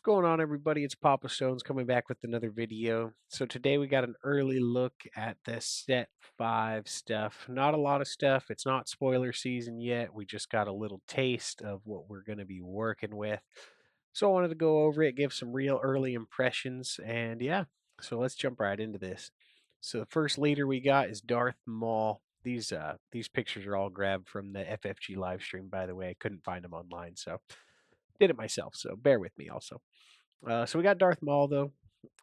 Going on, everybody? It's PapaStones coming back with another video. So today we got an early look at the set 5 stuff. Not a lot of stuff. It's not spoiler season yet. We just got a little taste of what we're going to be working with. So I wanted to go over it, give some real early impressions, and yeah. So let's jump right into this. So the first leader we got is Darth Maul. These pictures are all grabbed from the FFG live stream, by the way. I couldn't find them online, so did it myself. So bear with me also. So we got Darth Maul though.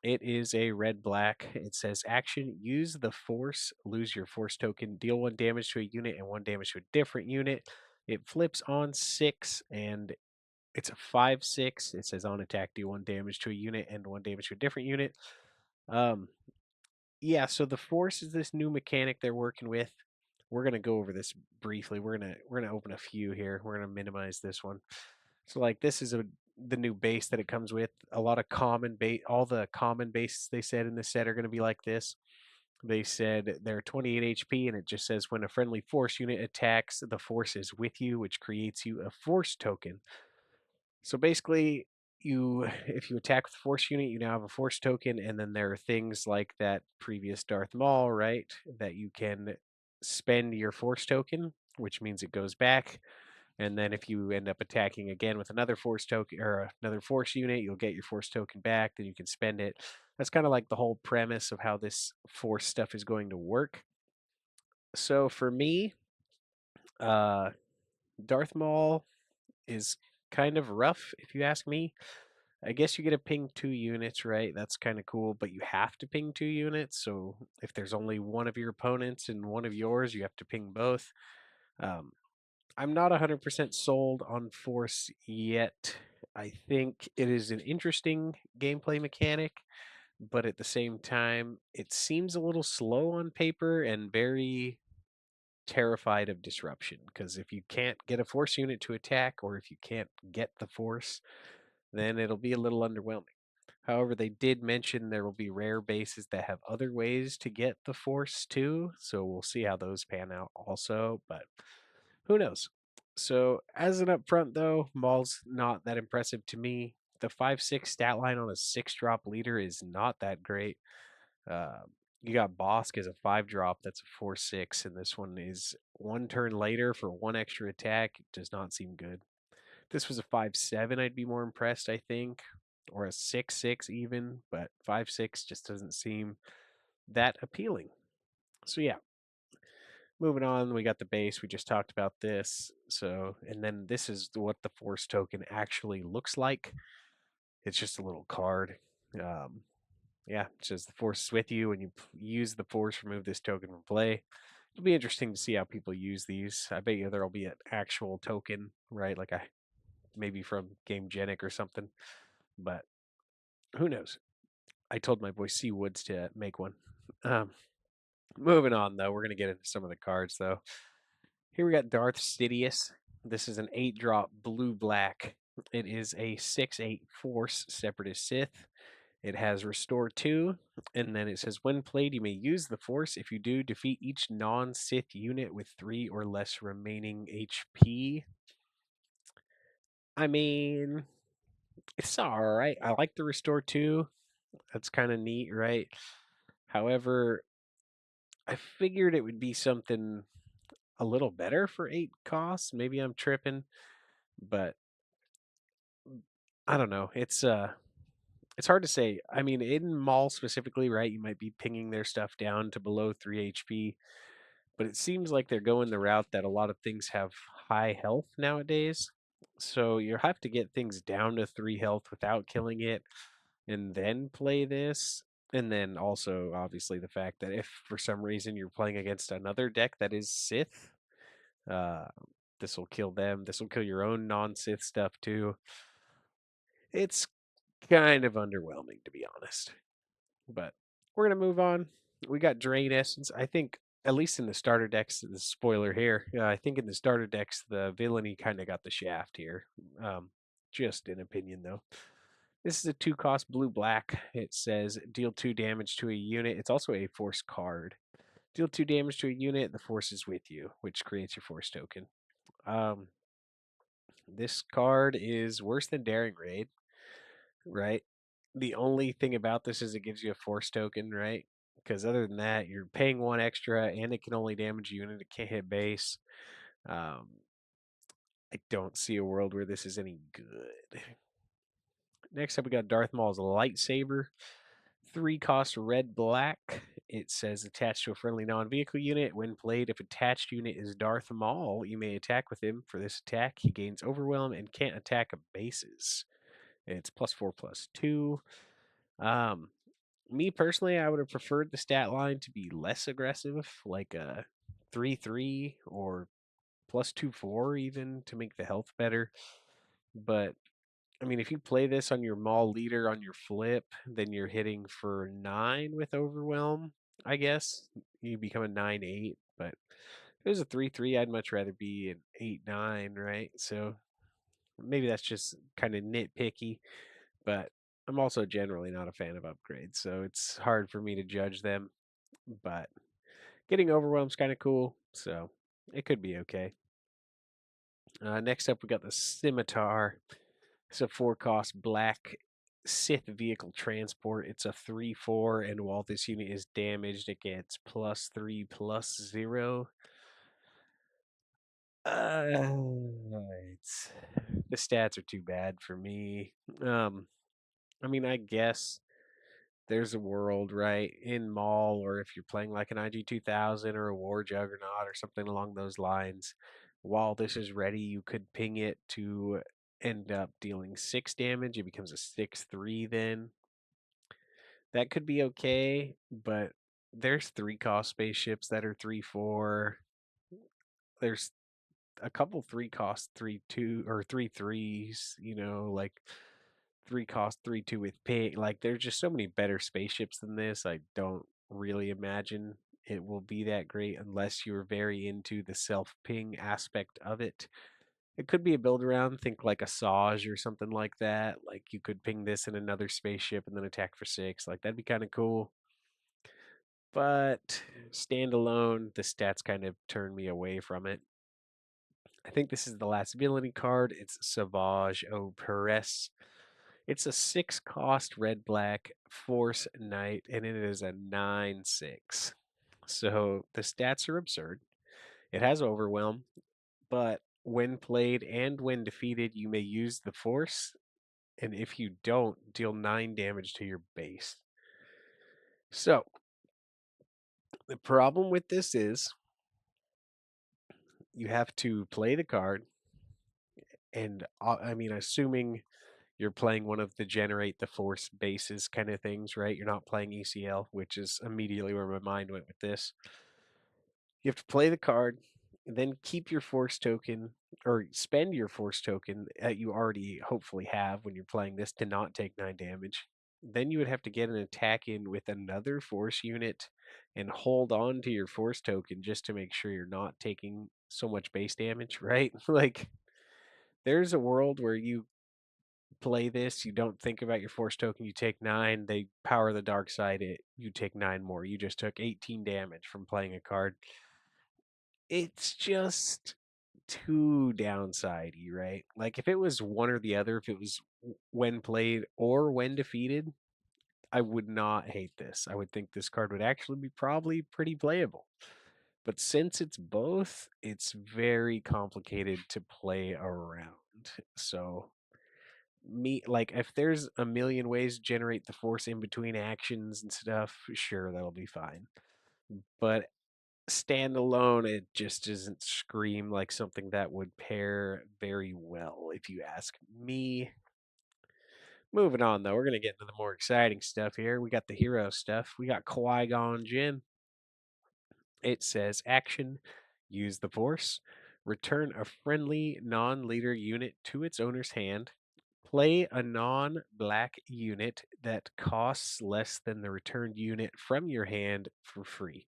It is a red black. It says action: use the Force, lose your Force token, deal 1 damage to a unit and 1 damage to a different unit. It flips on 6 and it's a 5/6. It says on attack, do 1 damage to a unit and 1 damage to a different unit. Um, yeah. So the Force is this new mechanic they're working with. We're gonna go over this briefly. We're gonna open a few here. We're gonna minimize this one. So like this is the new base that it comes with. A lot of common base, all the common bases they said in this set are going to be like this. They said they're 28 HP, and it just says when a friendly force unit attacks, the force is with you, which creates you a force token. So basically, if you attack with a force unit, you now have a force token, and then there are things like that previous Darth Maul, right? That you can spend your force token, which means it goes back. And then if you end up attacking again with another force token or another force unit, you'll get your force token back. Then you can spend it. That's kind of like the whole premise of how this force stuff is going to work. So for me, uh, Darth Maul is kind of rough, if you ask me. I guess you get to ping 2 units, right? That's kind of cool, but you have to ping 2 units. So if there's only one of your opponents and one of yours, you have to ping both. Um, I'm not 100% sold on Force yet. I think it is an interesting gameplay mechanic, but at the same time, it seems a little slow on paper and very terrified of disruption. Because if you can't get a Force unit to attack, or if you can't get the Force, then it'll be a little underwhelming. However, they did mention there will be rare bases that have other ways to get the Force too, so we'll see how those pan out also, but who knows? So, as an upfront though, Maul's not that impressive to me. The 5/6 stat line on a 6 drop leader is not that great. Uh, you got Bosk as a 5 drop, that's a 4/6, and this one is 1 turn later for 1 extra attack. It does not seem good. If this was a 5/7, I'd be more impressed, I think, or a 6/6 even, but 5/6 just doesn't seem that appealing. So, yeah, moving on, we got the base. We just talked about this. So, and then this is what the force token actually looks like. It's just a little card. Um, yeah, it says the force is with you. When you use the force, remove this token from play. It'll be interesting to see how people use these. I bet you there'll be an actual token, right? Like a maybe from Game Genic or something. But who knows? I told my boy C Woods to make one. Um, moving on though, we're gonna get into some of the cards though. Here we got Darth Sidious. This is an 8 drop blue black. It is a 6/8 Force Separatist Sith. It has Restore 2, and then it says when played, you may use the Force. If you do, defeat each non Sith unit with 3 or less remaining HP. I mean, it's alright. I like the Restore 2. That's kind of neat, right? However, I figured it would be something a little better for 8 costs. Maybe I'm tripping, but I don't know. It's hard to say. I mean, in Mall specifically, right? You might be pinging their stuff down to below 3 HP, but it seems like they're going the route that a lot of things have high health nowadays. So you have to get things down to 3 health without killing it and then play this. And then also, obviously, the fact that if for some reason you're playing against another deck that is Sith, uh, this will kill them. This will kill your own non Sith stuff too. It's kind of underwhelming, to be honest. But we're gonna move on. We got Drain Essence. I think at least in the starter decks, the spoiler here. I think in the starter decks, the villainy kind of got the shaft here. Just an opinion though. This is a 2 cost blue black. It says deal 2 damage to a unit. It's also a force card. Deal 2 damage to a unit. The force is with you, which creates your force token. Um, this card is worse than Daring Raid. right? The only thing about this is it gives you a force token, right? Because other than that, you're paying one extra, and it can only damage you, and it can't hit base. Um, I don't see a world where this is any good. Next up, we got Darth Maul's lightsaber. 3 cost red black. It says attached to a friendly non-vehicle unit. When played, if attached unit is Darth Maul, you may attack with him. For this attack, he gains overwhelm and can't attack bases. It's +4/+2. Um, Me personally, I would have preferred the stat line to be less aggressive, like a 3/3 or +2/4 even to make the health better. But I mean, if you play this on your Maul leader on your flip, then you're hitting for 9 with overwhelm, I guess. You become a 9/8, but if it was a 3/3, I'd much rather be an 8/9, right? So maybe that's just kind of nitpicky, but I'm also generally not a fan of upgrades, so it's hard for me to judge them. But getting overwhelmed's kind of cool, so it could be okay. Next up, we got the Scimitar. It's a 4 cost black Sith vehicle transport. It's a 3/4, and while this unit is damaged, it gets +3/+0. It's the stats are too bad for me. I mean, I guess there's a world, right, in Maul, or if you're playing like an IG-2000 or a War Juggernaut or something along those lines, while this is ready, you could ping it to end up dealing 6 damage. It becomes a 6/3 then. That could be okay, but there's 3 cost spaceships that are 3/4. There's a couple 3 cost 3/2 or 3/3s, like 3 cost 3/2 with ping. Like there's just so many better spaceships than this. I don't really imagine it will be that great unless you're very into the self ping aspect of it. It could be a build around, think like a Saj or something like that. Like you could ping this in another spaceship and then attack for 6. Like that'd be kind of cool. But standalone, the stats kind of turn me away from it. I think this is the last villainy card. It's Savage O Perez. It's a 6 cost red black force knight, and it is a 9/6. So the stats are absurd. It has overwhelm, but when played and when defeated, you may use the force, and if you don't, deal 9 damage to your base. So the problem with this is you have to play the card, and I mean, assuming you're playing one of the generate the force bases kind of things, right? You're not playing ECL, which is immediately where my mind went with this. You have to play the card, and then keep your force token or spend your force token that you already hopefully have when you're playing this to not take 9 damage. Then you would have to get an attack in with another force unit and hold on to your force token just to make sure you're not taking so much base damage, right? Like there's a world where you play this, you don't think about your force token, you take 9, they power the dark side, you take 9 more. You just took 18 damage from playing a card. It's just too downsidey, right? Like if it was one or the other, if it was when played or when defeated, I would not hate this. I would think this card would actually be probably pretty playable. But since it's both, it's very complicated to play around. So me like if there's a million ways to generate the force in between actions and stuff, sure that'll be fine. But standalone, it just doesn't scream like something that would pair very well, if you ask me. Moving on, though, we're going to get into the more exciting stuff here. We got the hero stuff. We got Qui-Gon Jinn. It says action, use the force, return a friendly non-leader unit to its owner's hand, play a non-black unit that costs less than the returned unit from your hand for free.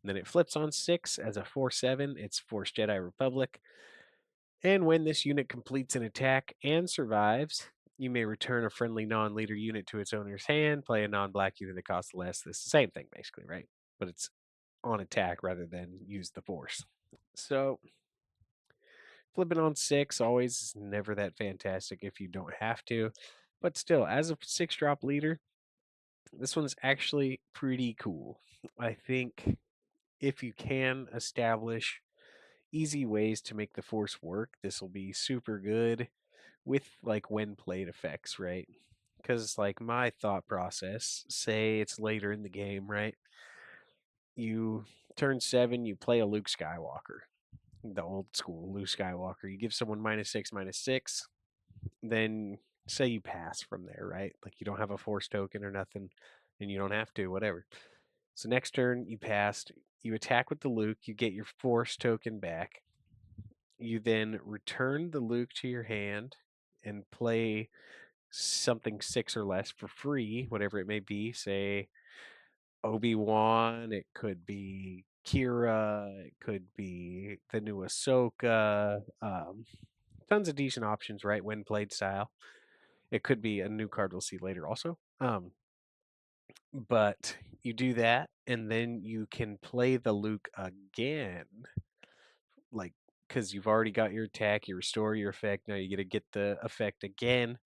And then it flips on 6 as a 4/7. It's Force Jedi Republic. And when this unit completes an attack and survives, you may return a friendly non-leader unit to its owner's hand, play a non-black unit that costs less. This is the same thing, basically, right? But it's on attack rather than use the force. So flipping on 6 always is never that fantastic if you don't have to. But still, as a 6-drop leader, this one's actually pretty cool. I think if you can establish easy ways to make the force work, this will be super good with like when played effects, right? Because like my thought process, say it's later in the game, right? You turn 7, you play a Luke Skywalker, the old school Luke Skywalker. You give someone -6/-6, then say you pass from there, right? Like you don't have a force token or nothing, and you don't have to, whatever. So next turn you passed, you attack with the Luke, you get your force token back. You then return the Luke to your hand and play something 6 or less for free, whatever it may be. Say Obi-Wan, it could be Kira, it could be the new Ahsoka. Tons of decent options, right? When played style. It could be a new card we'll see later also. But you do that, and then you can play the Luke again, like because you've already got your attack, you restore your effect. Now you get to get the effect again.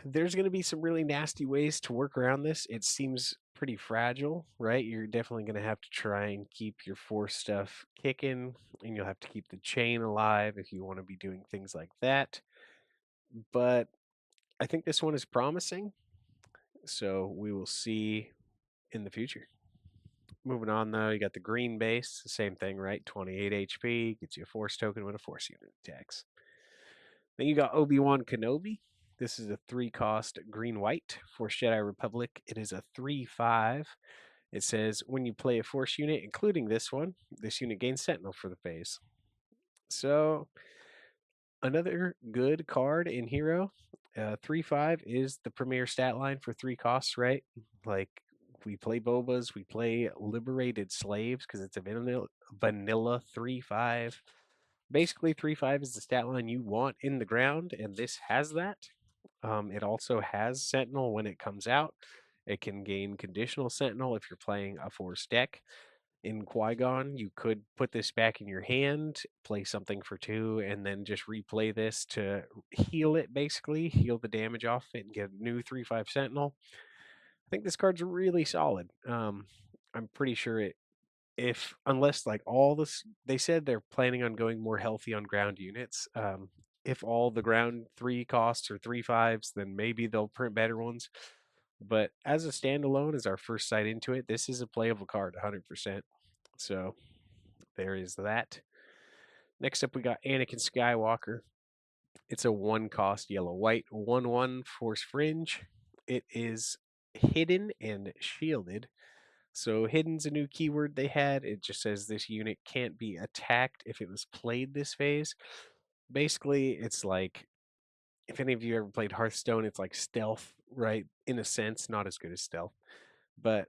There's going to be some really nasty ways to work around this. It seems pretty fragile, right? You're definitely going to have to try and keep your force stuff kicking, and you'll have to keep the chain alive if you want to be doing things like that. But I think this one is promising, so we will see in the future. Moving on though, you got the green base, the same thing, right? 28 HP, gets you a force token when a force unit attacks. Then you got Obi-Wan Kenobi. This is a 3-cost green-white Force Jedi Republic. It is a 3/5. It says when you play a Force unit, including this unit gains Sentinel for the phase. So another good card in Hero. 3/5 is the premier stat line for 3 costs, right? Like we play Bobas, we play Liberated Slaves because it's a vanilla 3/5. Basically, 3/5 is the stat line you want in the ground, and this has that. It also has Sentinel when it comes out. It can gain conditional Sentinel if you're playing a Force deck. In Qui-Gon, you could put this back in your hand, play something for 2, and then just replay this to heal it, basically, heal the damage off it and get a new 3/5 Sentinel. I think this card's really solid. I'm pretty sure if unless like all this, they said they're planning on going more healthy on ground units. If all the ground 3 costs are 3/5s, then maybe they'll print better ones. But as a standalone, as our first sight into it, this is a playable card, 100%. So there is that. Next up, we got Anakin Skywalker. It's a 1-cost yellow white 1/1 Force Fringe. It is hidden and shielded. So hidden's a new keyword they had. It just says this unit can't be attacked if it was played this phase. Basically, it's like if any of you ever played Hearthstone, it's like stealth, right? In a sense, not as good as stealth. But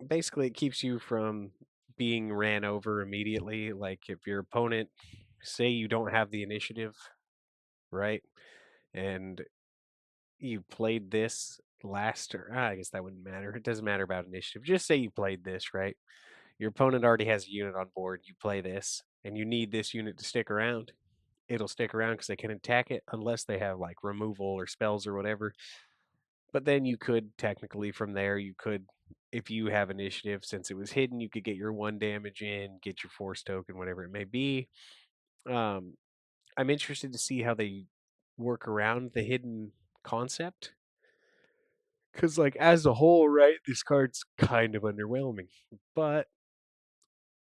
basically it keeps you from being ran over immediately. Like if your opponent, say you don't have the initiative, right? And you played this last, or I guess that wouldn't matter. It doesn't matter about initiative. Just say you played this, right? Your opponent already has a unit on board. You play this, and you need this unit to stick around. It'll stick around because they can attack it unless they have like removal or spells or whatever. But then you could technically from there, you could, if you have initiative, since it was hidden, you could get your 1 damage in, get your force token, whatever it may be. Um, I'm interested to see how they work around the hidden concept. Because, like, as a whole, right, this card's kind of underwhelming. But,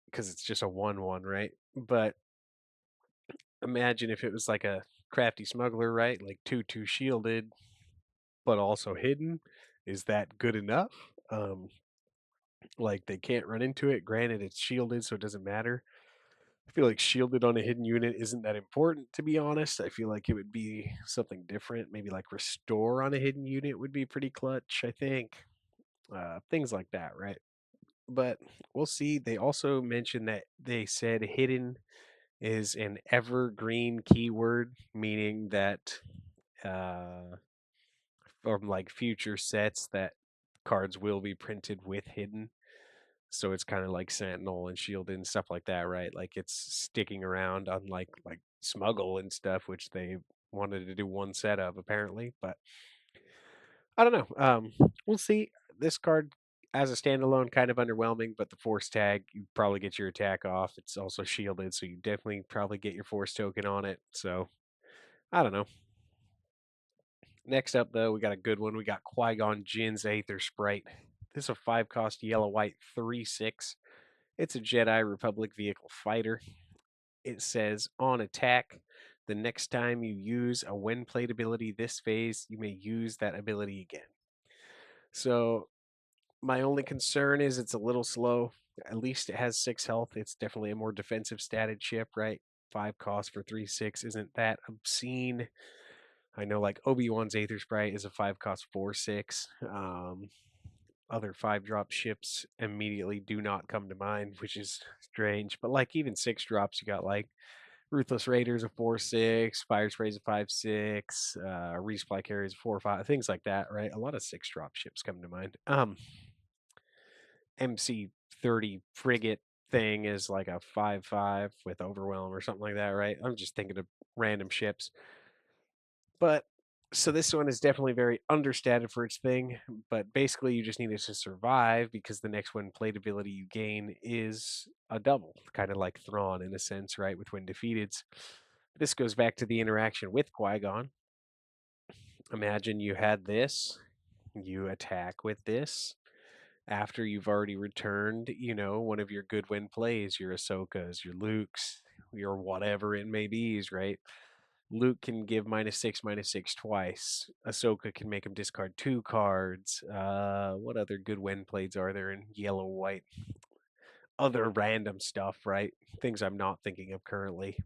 because it's just a 1/1, right? But imagine if it was like a crafty smuggler, right? Like 2/2 shielded, but also hidden. Is that good enough? Like they can't run into it. Granted, it's shielded, so it doesn't matter. I feel like shielded on a hidden unit isn't that important, to be honest. I feel like it would be something different. Maybe like restore on a hidden unit would be pretty clutch, I think. Things like that, right? But we'll see. They also mentioned that they said hidden is an evergreen keyword, meaning that uh, from like future sets that cards will be printed with hidden. So it's kind of like Sentinel and Shielded and stuff like that, right? Like it's sticking around, unlike like Smuggle and stuff, which they wanted to do one set of apparently, but I don't know. We'll see. This card as a standalone kind of underwhelming, but the force tag, you probably get your attack off. It's also shielded, so you definitely probably get your force token on it. So I don't know. Next up, though, we got a good one. We got Qui-Gon Jinn's Aether Sprite. This is a 5 cost yellow white 3/6. It's a Jedi Republic vehicle fighter. It says on attack, the next time you use a when played ability this phase, you may use that ability again. So my only concern is it's a little slow. At least it has 6 health. It's definitely a more defensive statted ship, right? 5 cost for 3/6 isn't that obscene. I know like Obi-Wan's Aether Sprite is a 5 cost 4/6. Other 5 drop ships immediately do not come to mind, which is strange. But like even 6 drops, you got like Ruthless Raiders a 4/6, Fire Spray's a 5/6, Resupply Carriers a 4/5, things like that, right? A lot of 6 drop ships come to mind. MC-30 frigate thing is like a 5/5 with Overwhelm or something like that, right? I'm just thinking of random ships. But so this one is definitely very understated for its thing, but basically you just need it to survive because the next one played ability you gain is a double, kind of like Thrawn in a sense, right? With when defeated. This goes back to the interaction with Qui-Gon. Imagine you had this, you attack with this, after you've already returned, one of your good win plays, your Ahsokas, your Lukes, your whatever it may be, right? Luke can give -6/-6 twice. Ahsoka can make him discard 2 cards. What other good win plays are there in yellow white? Other random stuff, right? Things I'm not thinking of currently.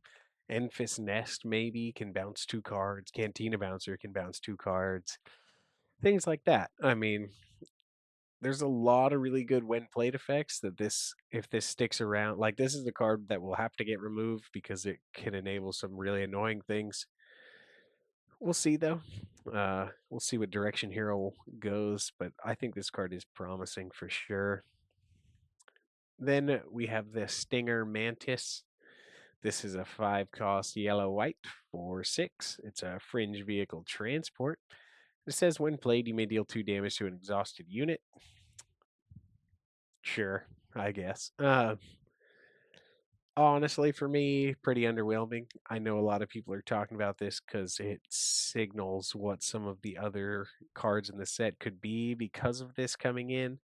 Enfys Nest maybe can bounce 2 cards. Cantina Bouncer can bounce 2 cards. Things like that. I mean, there's a lot of really good when played effects that if this sticks around, like this is the card that will have to get removed because it can enable some really annoying things. We'll see though. We'll see what direction Hero goes, but I think this card is promising for sure. Then we have the Stinger Mantis. This is a 5 cost yellow white 4/6. It's a fringe vehicle transport. It says when played, you may deal 2 damage to an exhausted unit. Sure, I guess. Honestly, for me, pretty underwhelming. I know a lot of people are talking about this because it signals what some of the other cards in the set could be because of this coming in.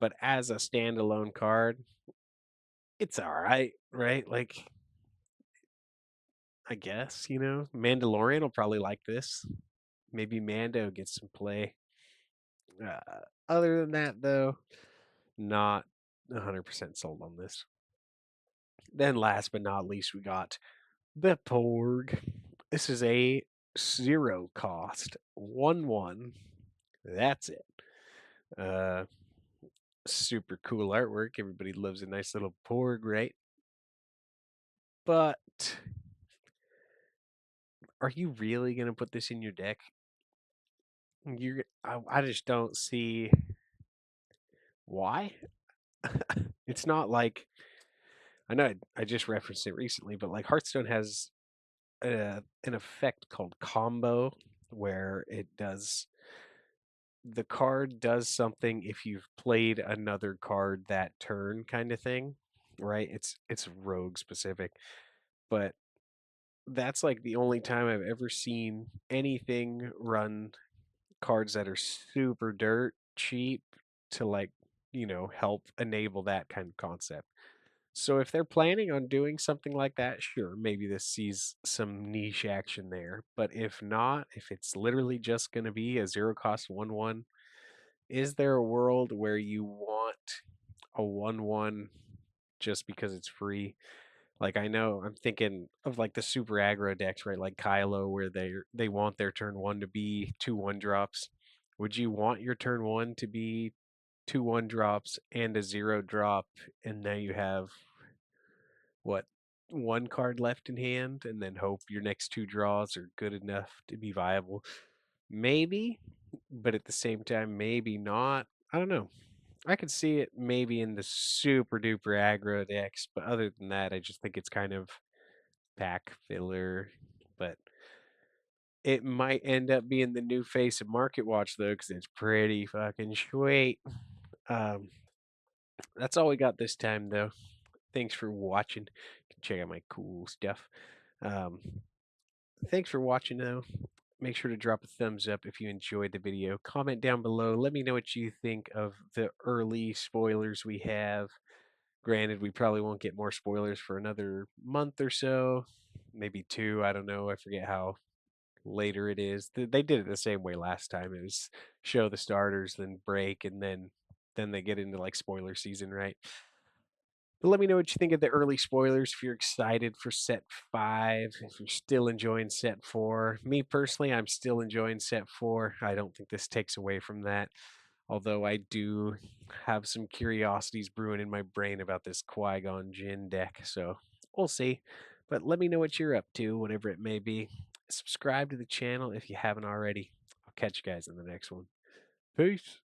But as a standalone card, it's all right? Like, I guess, Mandalorian will probably like this. Maybe Mando gets some play. Other than that, though, not 100% sold on this. Then, last but not least, we got the Porg. This is a 0 cost 1/1. That's it. Uh, Super cool artwork. Everybody loves a nice little Porg, right? But are you really gonna put this in your deck? I just don't see why. It's not like I know I just referenced it recently, but like Hearthstone has an effect called combo where the card does something if you've played another card that turn kind of thing, right? It's rogue specific, but that's like the only time I've ever seen anything run cards that are super dirt cheap to like, help enable that kind of concept. So if they're planning on doing something like that, sure, maybe this sees some niche action there. But if not, if it's literally just going to be a 0 cost 1/1, is there a world where you want a 1/1 just because it's free? Like I know I'm thinking of like the super aggro decks, right? Like Kylo, where they want their turn 1 to be 2/1 drops. Would you want your turn 1 to be 2/1 drops and a 0 drop, and now you have what, 1 card left in hand, and then hope your next 2 draws are good enough to be viable? Maybe, but at the same time, maybe not. I don't know. I could see it maybe in the super duper aggro decks, but other than that, I just think it's kind of pack filler. But It might end up being the new face of Market Watch though, because it's pretty fucking sweet. Um, that's all we got this time though. Thanks for watching. You can check out my cool stuff. Um, thanks for watching though. Make sure to drop a thumbs up if you enjoyed the video. Comment down below. Let me know what you think of the early spoilers we have. Granted, we probably won't get more spoilers for another month or so, maybe two. I don't know. I forget how later it is. They did it the same way last time. It was show the starters, then break, and then they get into like spoiler season, right? But let me know what you think of the early spoilers. If you're excited for set 5, if you're still enjoying set 4. Me personally, I'm still enjoying set 4. I don't think this takes away from that. Although I do have some curiosities brewing in my brain about this Qui-Gon Jinn deck, so we'll see. But let me know what you're up to, whatever it may be. Subscribe to the channel if you haven't already. I'll catch you guys in the next one. Peace.